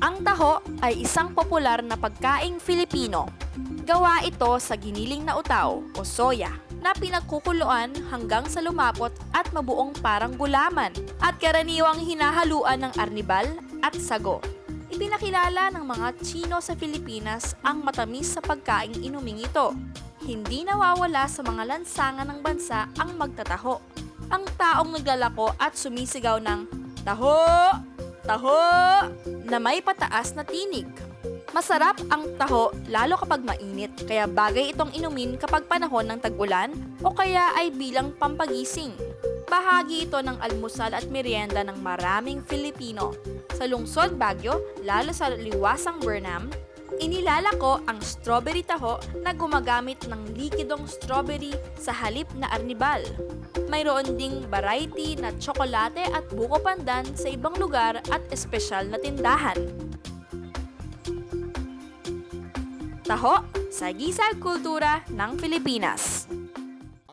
Ang taho ay isang popular na pagkaing Filipino. Gawa ito sa giniling na utaw o soya na pinagkukuluan hanggang sa lumapot at mabuong parang gulaman at karaniwang hinahaluan ng arnibal at sago. Ipinakilala ng mga Tsino sa Pilipinas ang matamis sa pagkaing inuming ito. Hindi nawawala sa mga lansangan ng bansa ang magtataho. Ang taong naglalako at sumisigaw ng taho! Taho! Na may pataas na tinig. Masarap ang taho lalo kapag mainit, kaya bagay itong inumin kapag panahon ng tag-ulan o kaya ay bilang pampagising. Bahagi ito ng almusal at merienda ng maraming Filipino. Sa lungsod Baguio, lalo sa liwasang Burnham, inilalako ang strawberry taho na gumagamit ng likidong strawberry sa halip na arnibal. Mayroon ding variety na tsokolate at buko pandan sa ibang lugar at espesyal na tindahan. Taho sa gisag kultura ng Pilipinas.